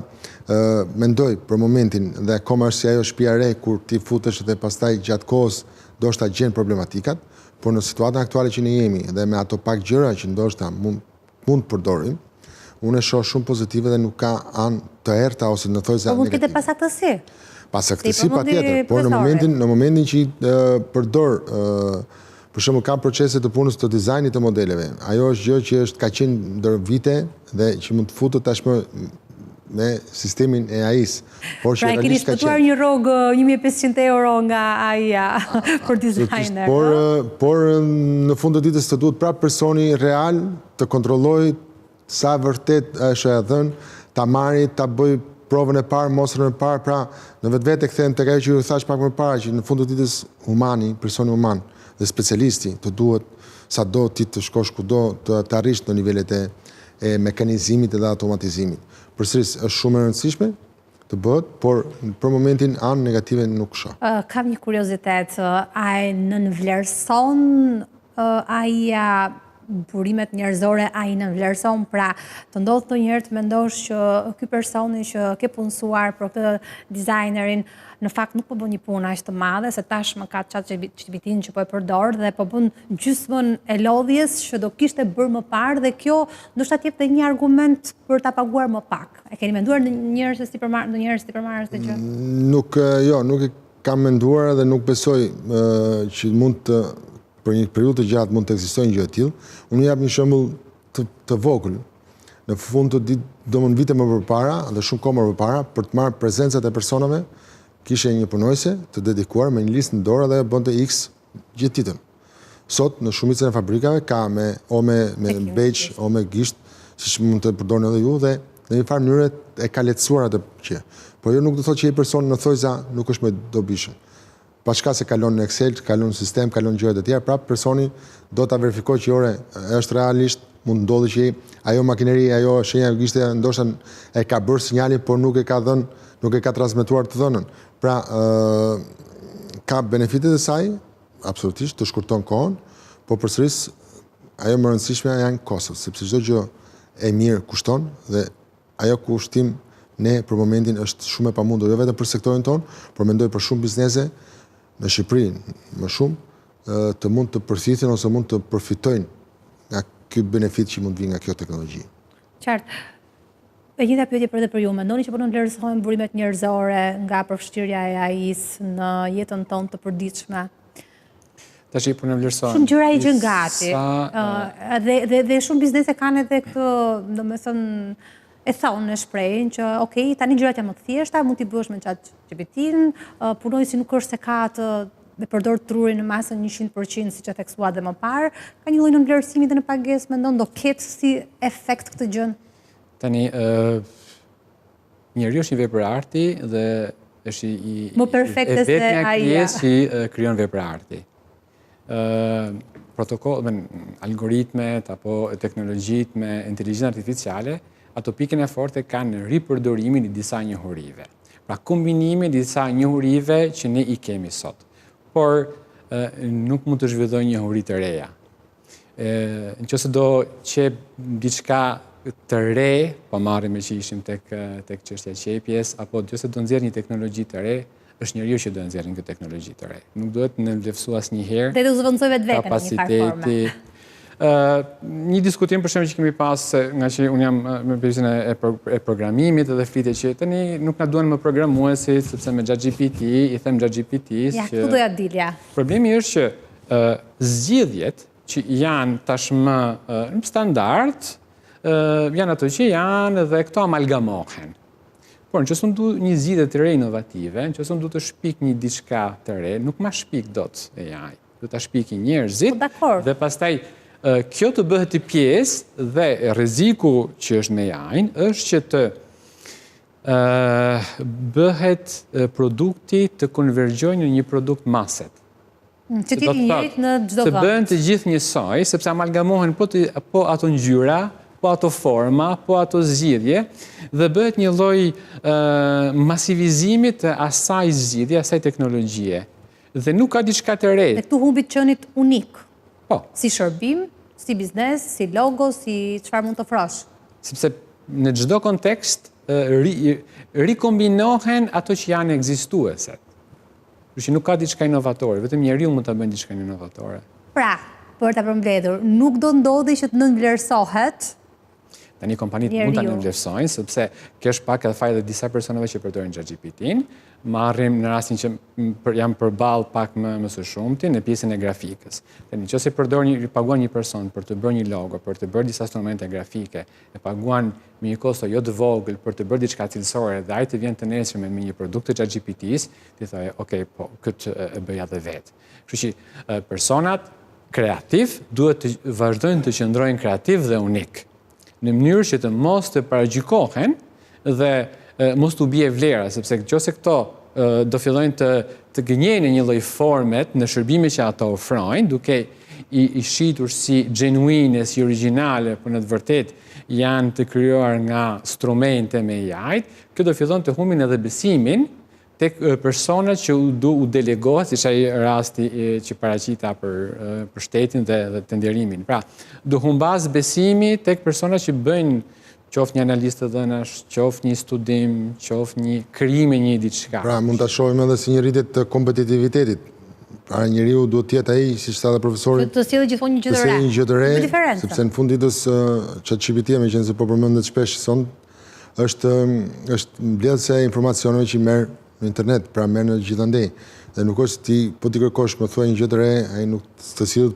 mendoj për momentin dhe akoma është si ajo shtëpia e re kur ti futesh dhe pastaj gjatë kohës do të gjen problematikat, por në situatën aktuale që ne jemi dhe me ato pak gjëra që ndoshta mund të përdorim, unë e shoh shumë pozitive dhe nuk ka anë të errta ose në thojza negative. Po mund të ketë pasaktësi. Pasaktësi patjetër, por në momentin që përdor për shembull ka procese të punës të dizajnit të modeleve. Ajo është gjë që ka qenë ndër vite dhe që mund të futet tashmë me sistemin e AI-s. Pra e keni shpëtuar një rrogë 1.500 euro nga AI-a për dizajner. Por në fund të ditës të duhet prapë personi real të kontrollojë sa vërtet është e dhënë, ta marri, ta bëj provën e parë, mostrën e parë, pra në vetvete kthehen tek ajo që ju thash pak më parë, që në fund të ditës humani, personi human dhe specialisti të duhet sado ti të shkosh kudo të arrish në nivelet e mekanizimit dhe automatizimit. Përsëris është shumë e rëndësishme të bëhet, por për momentin anë negative nuk shoh. Kam një kuriozitet, a e nënvlerëson AI-a burimet njerëzore, a i nënvlerëson, pra të ndodhë të njerë të mendosh që ky personi që ke punësuar për këtë dizajnerin, në fakt nuk po bën një punë aq të madhe, se tashmë ka ChatGPT-n që po e përdor dhe po bën gjysmën e lodhjes që do kishte bërë më parë, dhe kjo ndoshta të jepte një argument për ta paguar më pak. E keni menduar ndonjëherë se si përmarrën këtë gjë? Nuk e kam menduar dhe nuk besoj që mund të për një periudhë të gjatë mund të ekzistojë gjë e tillë. Unë jap një shembull të vogël. Në fund të ditë, domon vite më përpara dhe shumë kohë më përpara, për të marrë prezencat e personave, kishe një punojse të dedikuar me një listë në dorë dhe bënte X gjithë ditën. Sot në shumicën e fabrikave ka me badge o me gisht, siç mund të përdorni edhe ju, dhe në një farë mënyrë e ka lehtësuar atë gjë. Por jo nuk do thotë që ai person në thojza nuk është më dobishëm. Pa çka se kalon në Excel, kalon në sistem, kalon gjëra të tjera, prapë personi do ta verifikojë që është realisht, mund ndodhi që ajo makineri, ajo shenja gishte ndoshta e ka bërë sinjalin, por nuk e ka dhënë, nuk e ka transmetuar të dhënën. Pra, ka benefitet e saj, absolutisht, të shkurton kohën, por përsëris ajo më rëndësishme janë kostot, sepse çdo gjë e mirë kushton dhe ajo kushtim ne për momentin është shumë e pamundur, jo vetëm për sektorin ton, por mendoj për shumë biznese në Shqipëri më shumë të mund të përfithin ose mund të përfitojnë nga ky benefit që mund të vijë nga kjo teknologji. Qartë. E njëjta pyetje për ju, mendoni që po nënvlerësohen burimet njerëzore nga përfshirja e AI-s në jetën tonë të përditshme? Tash i po nënvlerësohen. Shumë gjëra i gjën gati. Dhe shumë biznese kanë edhe këtë, domethënë, e thonë, e shprehin që, okej, tani gjërat janë më të thjeshta, mund t'i bësh me ChatGPT-n, punojësi nuk është se ka të përdor trurin në masën 100%, siç e theksua dhe më parë, ka një lloj nënvlerësimi dhe në pagesë, mendon do ketë si efekt këtë gjën? Tani, njeriu është një vepër arti dhe është më perfekte se AI-a që krijon vepër arti. Algoritmet apo teknologjitë me inteligjencë artificiale, ato pikën e forte kanë ripërdorimin i disa njohurive. Pra kombinimi i disa njohurive që ne i kemi sot. Por nuk mund të zhvilloj njohuri të reja. Nëse do qep diçka të re, po marrim me që ishim tek çështja e qepjes, apo nëse do nxjerr një teknologji të re, është njeriu që do nxjerrë këtë teknologji të re. Nuk duhet në vlerësu asnjëherë. Dhe do zëvendësoj vetveten në një farë forme. Një diskutim për shembull që kemi pas, nga që unë jam me pjesën e programimit dhe flite që tani nuk na duan më programuesit, sepse me ChatGPT i them ChatGPT-s që këtu doja dilja. Problemi është që zgjidhjet që janë tashmë në standard janë ato që janë dhe këto amalgamohen. Por nëse unë du një zgjidhje të re inovative, nëse unë du të shpik një diçka të re, nuk ma shpik dot AI. Do ta shpiki njerëzit dhe pastaj kjo të bëhet i pjesë dhe rreziku që është me AI-n është që të bëhet produkti të konvergjojë në një produkt maset. Që ti njëjtë në çdo vend. Të bëhen të gjithë njësoj, sepse amalgamohen po ato ngjyra, po ato forma, po ato zgjidhje, dhe bëhet një lloj masivizimit të asaj zgjidhje, asaj teknologjie. Dhe nuk ka diçka të re. Dhe këtu humbit qenit unik. Po. Si shërbim, si biznes, si logo, si çfarë mund të ofrosh. Sepse në çdo kontekst rikombinohen ato që janë ekzistuese. Që nuk ka diçka inovatore, vetëm njeriu mund ta bëjë diçka inovatore. Pra, për ta përmbledhur, nuk do ndodhi që të nënvlerësohet Tani kompanitë mund ta nënvlerësojnë, sepse kjo është pak edhe fajë dhe disa personave që përdorin ChatGPT-n, marrim në rastin që jam përballë pak më së shumti në pjesën e grafikës. Tani nëse paguan një person për të bërë një logo, për të bërë disa instrumente grafike, e paguan me një kosto jo të vogël për të bërë diçka cilësore dhe ai të vjen të nesër me një produkt të ChatGPT-s, ti thoj, "Ok, po këtë e bëja edhe vetë." Kështu që personat kreativ duhet të vazhdojnë të qëndrojnë kreativ dhe unik, në mënyrë që të mos të paragjykohen dhe mos të bie vlera, sepse nëse këto do fillojnë të gënjejnë një lloj formet në shërbimet që ato ofrojnë, duke i shitur si genuine, si origjinale, por në të vërtetë janë të krijuar nga instrumente me AI, kjo do fillon të humbin edhe besimin tek personat që u delegohet, siç ai rasti që paraqita për shtetin dhe të nderimin. Pra, do humbas besimi tek personat që bëjnë qoftë një analistë të dhënash, qoftë një studim, qoftë një krijim e një diçka. Pra, mund ta shohim edhe si një rritje të kompetitivitetit. Pra, njeriu duhet të jetë ai, siç tha profesori, të sjellë gjithmonë një gjë të re. Një gjë të re, sepse në fund ditës ChatGPT, meqense po përmendet shpesh son, është mbledhse e informacioneve që merr në internet, pra merr në gjithandej. Dhe nuk është ti po ti kërkosh më thuaj një gjë të re, ai nuk të sillet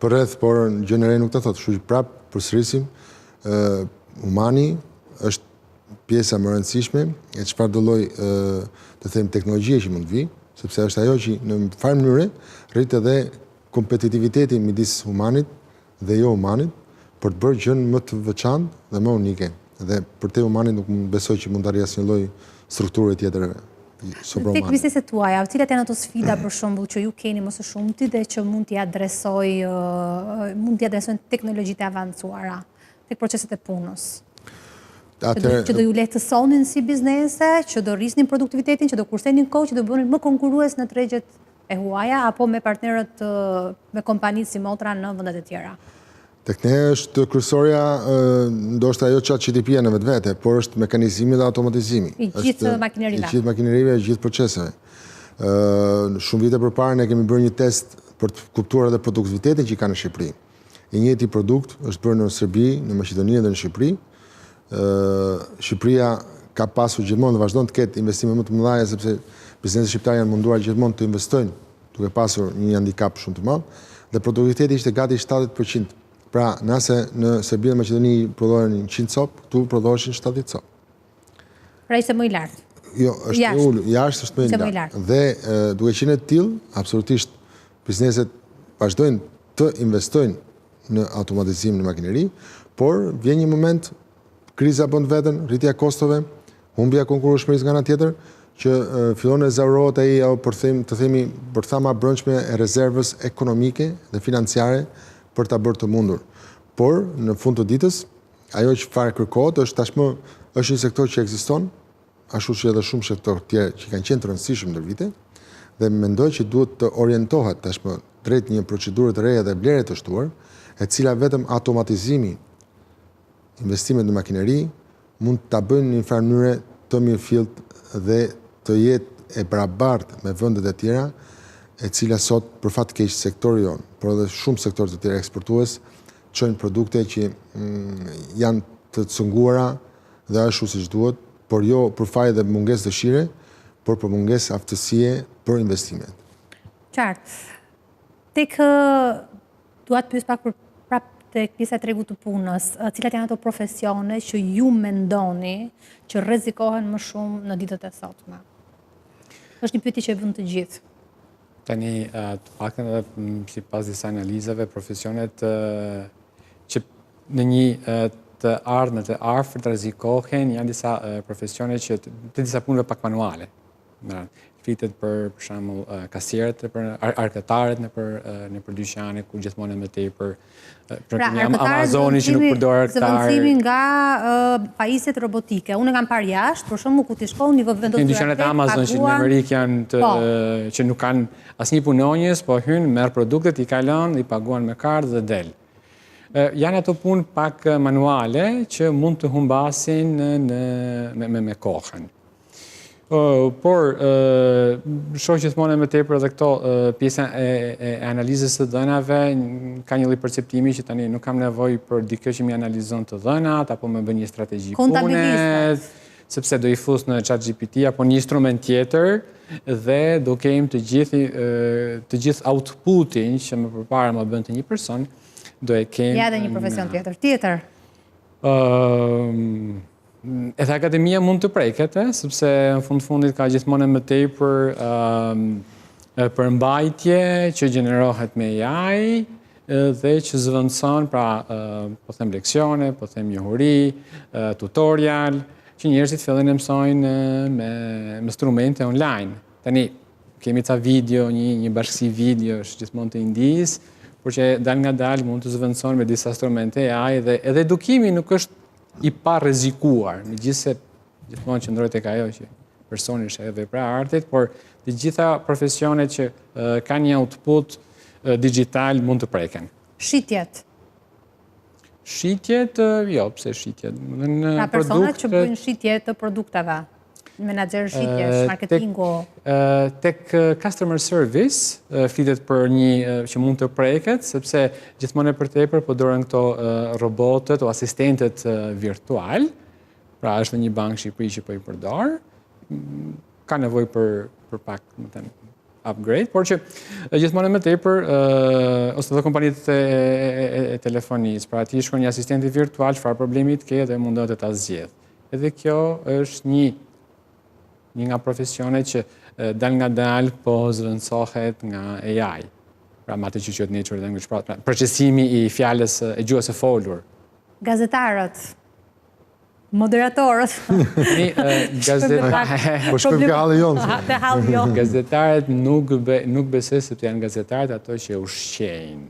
për rreth, por në gjën e re nuk të thotë. Kështu që prap përsërisim, humani është pjesa më e rëndësishme e çfarëdo lloj të them teknologjie që mund të vi, sepse është ajo që në farë mënyrë rrit edhe kompetitiviteti midis humanit dhe jo humanit për të bërë gjën më të veçantë dhe më unike. Dhe për te humanit nuk besoj që mund të arrijë asnjë lloj strukture tjetër sobromane. Tek bizneset tuaja, cilat janë ato sfida për shembull që ju keni më së shumti dhe që mund t'i adresojnë teknologjitë e avancuara tek proceset e punës? Që do ju lehtësonin si biznese, që do rrisnin produktivitetin, që do kursenin kohë, që do bënin më konkurrues në tregjet e huaja apo me partnerët me kompanitë si motra në vendet e tjera? Tek ne është kryesorja ndoshta ajo ChatGPT në vetvete, por është mekanizimi dhe automatizimi. I gjithë makinerive. I gjithë makinerive, i gjithë proceseve. Shumë vite përpara ne kemi bërë një test për të kuptuar edhe produktivitetin që ka në Shqipëri. I njëjti produkt është bërë në Serbi, në Maqedoni dhe në Shqipëri. Shqipëria ka pasur gjithmonë dhe vazhdon të ketë investime më të mëdha sepse bizneset shqiptare janë munduar gjithmonë të investojnë duke pasur një handicap shumë të madh dhe produktiviteti ishte gati 70%. Pra, nëse në Serbi dhe Maqedoni prodhohen 100 copë, këtu prodhoheshin 70 copë. Pra ishte më i lartë. Jo, është më ulur, jashtë është më i lartë. Dhe duke qenë të tillë, absolutisht bizneset vazhdojnë të investojnë në automatizim në makineri, por vjen një moment, kriza bën veten, rritja kostove, humbja konkurrueshmërisë nga ana tjetër, që fillon të zaurohet ai apo të themi përthama brendshme e rezervës ekonomike dhe financiare për ta bërë të mundur. Por në fund të ditës, ajo që fare kërkohet është tashmë është një sektor që ekziston, ashtu që edhe shumë sektor tjerë që kanë qenë të rëndësishëm ndër vite, dhe mendoj që duhet të orientohet tashmë drejt një procedure të reja dhe blerje të shtuar, e cila vetëm automatizimi, investimet në makineri mund ta bëjnë në një farë mënyrë të mirëfillt dhe të jetë e barabartë me vendet e tjera, e cila sot për fat keq sektori jon, por edhe shumë sektorë të tjerë eksportues çojnë produkte që janë të cunguara dhe ashtu siç duhet, por jo për fajë dhe mungesë dëshire, por për mungesë aftësie për investimet. Qartë. Tek dua të pyes pak prap tek pjesa e tregut të punës, cilat janë ato profesione që ju mendoni që rrezikohen më shumë në ditët e sotme? Është një pyetje që e bën të gjithë. Tani, të paktën edhe sipas disa analizave, profesionet që në një të ardhme të afërt rrezikohen janë disa profesione që të disa punëve pak manuale. flitet për shembull kasierët, për arkëtarët nëpër dyqane ku gjithmonë më tepër Amazoni që nuk përdor arkëtar. Zëvendësimi nga pajisjet robotike. Unë kam parë jashtë, për shembull ku ti shkon një vendosur. Dyqanet Amazon që në Amerikë janë që nuk kanë asnjë punonjës, po hyn, merr produktet, i kalon, i paguan me kartë dhe del. Janë ato punë pak manuale që mund të humbasin me kohën. Por, shoh gjithmonë më tepër edhe këto pjesa e analizës të dhënave, ka një lloj perceptimi që tani nuk kam nevojë për dikë që më analizon të dhënat apo më bën një strategji pune, sepse do i fus në ChatGPT apo një instrument tjetër dhe do kem të gjithë outputin që më përpara më bën të një person, do e kem ja dhe një profesion tjetër. Edhe akademia mund të preket, sepse në fundit ka gjithmonë më tepër përmbajtje që gjenerohet me AI dhe që zëvendëson, pra po them leksione, po them njohuri, tutorial, që njerëzit fillojnë të mësojnë me instrumente online. Tani kemi ca video, një bashkësi video është gjithmonë të Indis, por që dal nga dal mund të zëvendëson me disa instrumente AI dhe edhe edukimi nuk është i pa rrezikuar, megjithëse gjithmonë qëndrohet tek ajo që personi është edhe vepra e artit, por të gjitha profesionet që kanë një output digital mund të preken. Shitjet, jo, pse shitjet? Pra personat që bëjnë shitje të produkteve, menaxher shitjesh, marketingu. Tek customer service flitet për një që mund të preket, sepse gjithmonë e përtepër përdoren këto robotët o asistentet virtual, pra është një bankë Shqipëri që po i përdor, ka nevojë për pak, upgrade, por që gjithmonë më tepër ose dhe kompanitë e telefonisë, pra ti shkon një asistenti virtual, çfarë problemi të ke dhe mundon të ta zgjedh. Edhe kjo është një nga profesionet që dal nga dal po zëvendësohet nga AI. Pra me atë që quhet natural language processing, procesimi i fjalës e gjuhës së folur. Gazetarët, moderatorët. Po shkojmë ka halli jonë. Gazetarët nuk besoj se të janë gazetarët ato që ushqejnë.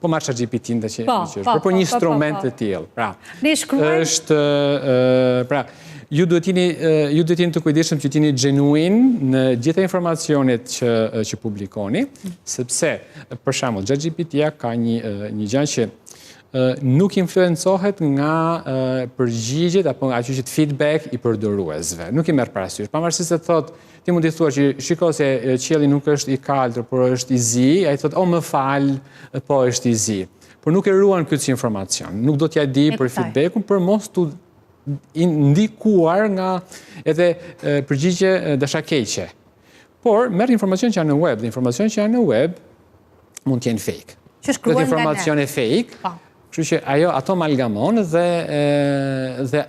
Po marrë ChatGPT-n që është, por një instrument të tillë. Pra, është pra ju duhet jeni të kujdesshëm që t'jeni genuine në gjitha informacionet që publikoni, sepse për shembull ChatGPT-ja ka një gjë që nuk influencohet nga përgjigjet apo nga ajo feedback i përdoruesve. Nuk i merr parasysh. Pavarësisht se thotë, ti mund t'i thuash që shiko se qielli nuk është i kaltër, por është i zi, ai thotë, "O më fal, po është i zi." Por nuk e ruan këtë si informacion. Nuk do t'ja di për feedbackun për mos tu ndikuar nga edhe përgjigje dashakeqe. Por merr informacion që janë në web, dhe informacion që janë në web mund të jenë fake. Që shkruan nga informacione fake. Kështu që ato amalgamon dhe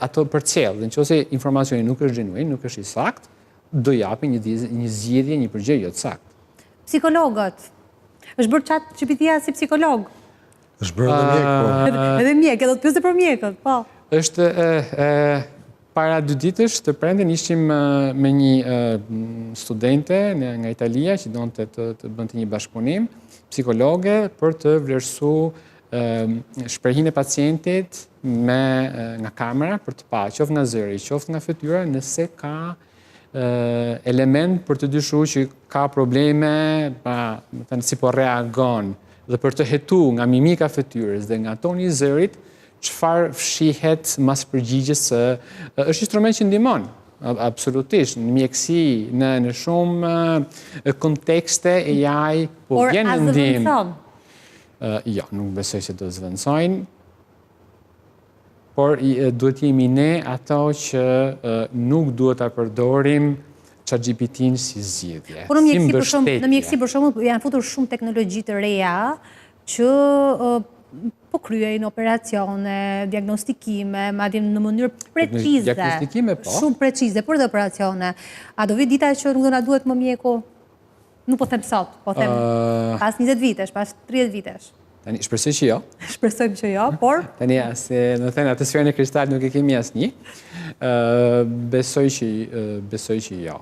ato përcjell. Dhe nëse informacioni nuk është genuin, nuk është i sakt, do japi një zgjidhje, një përgjigje jo të saktë. Psikologët. Është bërë ChatGPT-ja si psikolog. Është bërë edhe mjek, po. Edhe mjek, do të pyesë për mjekët, po. Është para 2 ditësh të premten ishim me një studente nga Italia që donte të bënte një bashkëpunim psikologe për të vlerësuar shprehinë e pacientit nga kamera për të parë qoftë nga zëri, qoftë nga fytyra nëse ka element për të dyshuar që ka probleme, si po reagon, dhe për të hetuar nga mimika e fytyrës dhe nga toni i zërit çfarë fshihet mas përgjigjes është instrument që ndihmon. Absolutisht, në mjekësi, në shumë kontekste AI po vjen në ndihmë. Jo, nuk besoj se do zëvendësojnë, por duhet jemi ne ato që nuk duhet ta përdorim ChatGPT-n si zgjidhje. Por në mjekësi për shembull janë futur shumë teknologji të reja që po kryejnë operacione, diagnostikime, madje në mënyrë precize. Diagnostikime, po. Shumë precize për dhe operacione. A do vi dita që nuk do na duhet më mjeku? Nuk po them sot, po them pas 20 vitesh, pas 30 vitesh. Tani, shpresoj që jo. Shpresojmë që jo, por... Tani, atë sferën e kristal nuk e kemi asnjë. Besoj që jo.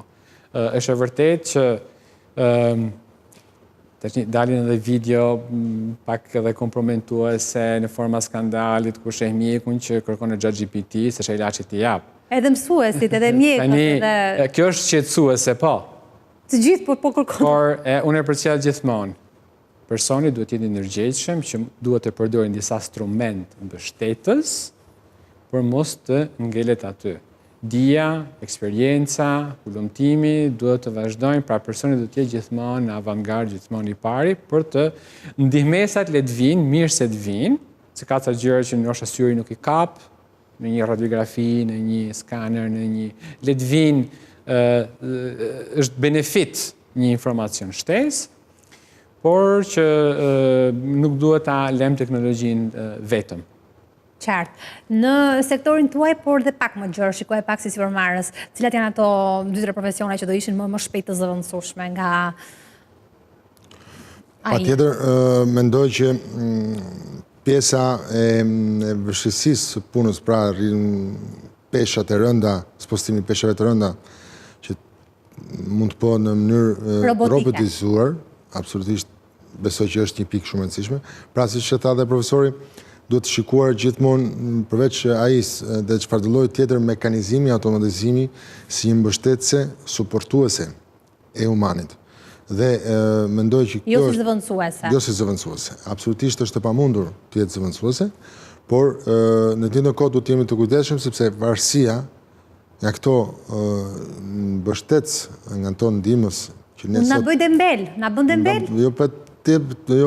është e vërtet që dalin edhe video pak edhe komprometuese në forma skandalit ku sheh mjekun që kërkon në ChatGPT se çfarë ilaçi t'i jap. Edhe mësuesit, edhe mjekët, edhe... Kjo është shqetësuese, po. Të gjithë po kërkon. Por unë e përcjell gjithmonë. Personi duhet të jetë i ndërgjegjshëm që duhet të përdorin disa instrument mbështetës për mos të ngelet aty. Dija, eksperienca, kulumtimi duhet të vazhdojnë, pra personi duhet të jetë gjithmonë në avantgard, gjithmonë i pari, për të ndihmesat le të vinë, mirë se të vinë, se ka ca gjëra që ndoshta syri nuk i kap, në një radiografi, në një skaner, në një le të vinë, është benefit një informacion shtesë, por që nuk duhet ta lëm teknologjinë vetëm. Qartë. Në sektorin tuaj, por dhe pak më gjërë, shikoj pak si sipërmarrës, cilat janë ato 2-3 profesione që do ishin më shpejt të zëvendësueshme nga AI? Patjetër, mendoj që pjesa e vështirësisë së punës, pra peshat e rënda, spostimi peshave të rënda, që mund të bëhen në mënyrë robotizuar, absolutisht besoj që është një pikë shumë e rëndësishme. Pra, siç e tha dhe profesori, duhet të shikuar gjithmonë përveç AI-s dhe çfarë lloj tjetër mekanizmi, automatizimi si një mbështetëse, suportuese e humanit. Dhe mendoj që kjo jo si zëvendësuese. Jo si zëvendësuese. Absolutisht është e pamundur të jetë zëvendësuese, por në të njëjtën kohë duhet të jemi të kujdesshëm sepse varësia nga këto mbështetës, nga këto ndihmës që ne na bëj dembel, na bën dembel? Jo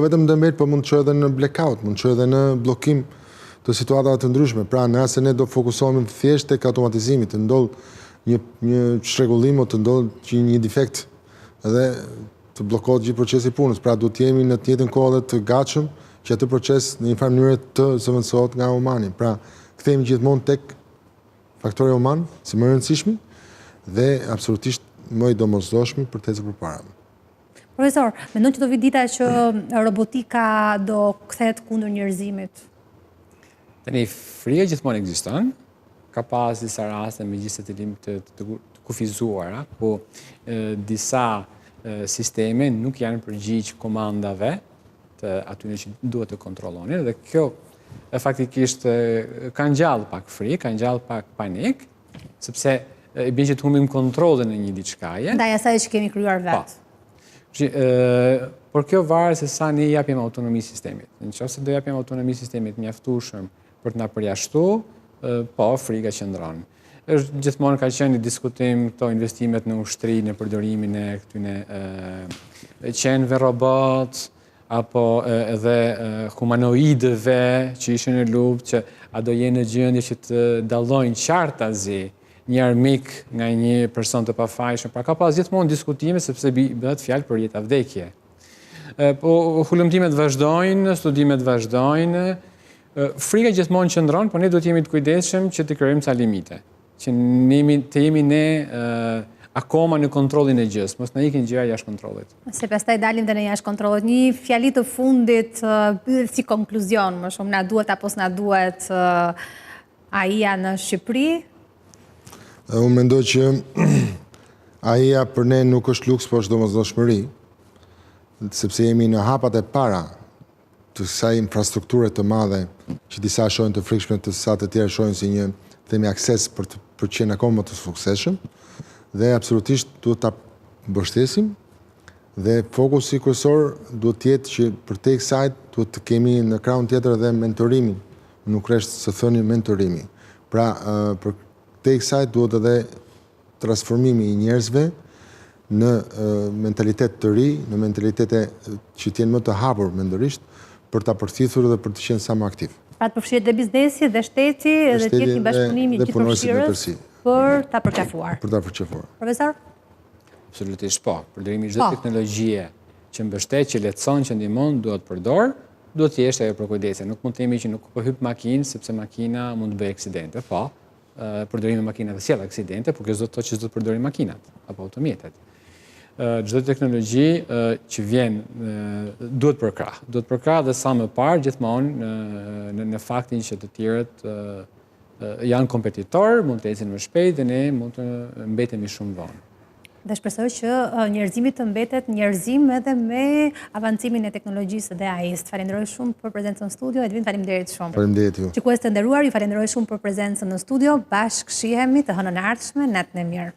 vetëm dembel, por mund të çojë edhe në blackout, mund të çojë edhe në bllokim të situatave të ndryshme. Pra, nëse ne do fokusohemi thjesht tek automatizimi, të ndodh një çrregullim ose të ndodh një defekt edhe të bllokohet gjithë procesi i punës. Pra, duhet të jemi në të njëjtën kohë të gatshëm që atë proces në një farë mënyrë të zëvendësohet nga humani. Pra, kthehemi gjithmonë tek faktori human, si më rëndësishmi dhe absolutisht më i domosdoshmi për të ecur përpara. Profesor, mendon që do vi dita që robotika do kthehet kundër njerëzimit? Tani, frika gjithmonë ekziston. Ka pas disa raste me gjithë të kufizuara, ku disa sisteme nuk janë përgjigj komandave të atyre që duhet të kontrollonin, dhe kjo faktikisht ka ngjall pak frikë, ka ngjall pak panik, sepse i bën që të humbim kontrollin në një diçkaje. Ndaj asaj që kemi krijuar vetë. Por kjo varet se sa ne japim autonomi sistemit. Nëse do japim autonomi sistemit mjaftueshëm për të na përjashtuar, po frika qëndron. Është gjithmonë ka qenë diskutim këto investimet në ushtri, në përdorimin e këtyne qenëve robot, apo edhe humanoidëve që ishin në luftë, që a do jenë në gjendje që të dallojnë qartazi një armik nga një person të pafajshëm. Pra ka pas gjithmonë diskutime sepse bëhet fjalë për jetë vdekje. Po hulumtimet vazhdojnë, studimet vazhdojnë, frika gjithmonë qëndron, por ne duhet jemi të kujdesshëm që të krijojmë ca limite, që të jemi ne akoma në kontrollin e gjës, mos na ikin gjëra jashtë kontrollit. Se pastaj dalim dhe në jashtë kontrollit. Një fjali të fundit si konkluzion, më shumë na duhet apo s'na duhet AI-ja në Shqipëri? Unë mendoj që AI-ja për ne nuk është luks, por është domosdoshmëri, sepse jemi në hapat e para të kësaj infrastrukture të madhe që disa shohin të frikshme, të sa të tjerë shohin si një themi akses për të qenë akoma më të suksesshëm, dhe absolutisht duhet ta mbështesim dhe fokusi kryesor duhet të jetë që për te kësaj duhet të kemi në krahun tjetër edhe mentorimin, nuk rresht së thëni mentorimi. Pra, për te kësaj duhet edhe transformimi i njerëzve në mentalitet të ri, në mentalitete që t'jenë më të hapur mendorisht, për ta përkthyer dhe për të qenë sa më aktiv. Pra të përfshihet dhe biznesi, dhe shteti, dhe të jetë një bashkëpunim i gjithë përfshirës për ta përqafuar. Për ta përqafuar. Profesor? Absolutisht po. Përdorimi i çdo teknologjie që mbështet, që lehtëson, që ndihmon, duhet përdor, duhet të jesh ajo për kujdese. Nuk mund të themi që nuk po hyp makinë sepse makina mund të bëjë aksidente, po. Përdorimi i makinave sjell aksidente, por kjo s'do të thotë që s'do të përdorim makinat apo automjetet. Çdo teknologji që vjen duhet përkrah. Duhet përkrah dhe sa më parë gjithmonë në faktin që të tjerët janë kompetitor, mund të ecin më shpejt dhe ne mund të mbetemi shumë vonë. Dhe shpresoj që njerëzimi të mbetet njerëzim edhe me avancimin e teknologjisë dhe AI-s. Falenderoj shumë për prezencën në studio, Edvin, faleminderit shumë. Faleminderit ju. Shikues të nderuar, ju falenderoj shumë për prezencën në studio. Bashkë shihemi të hënën e ardhshme, natën e mirë.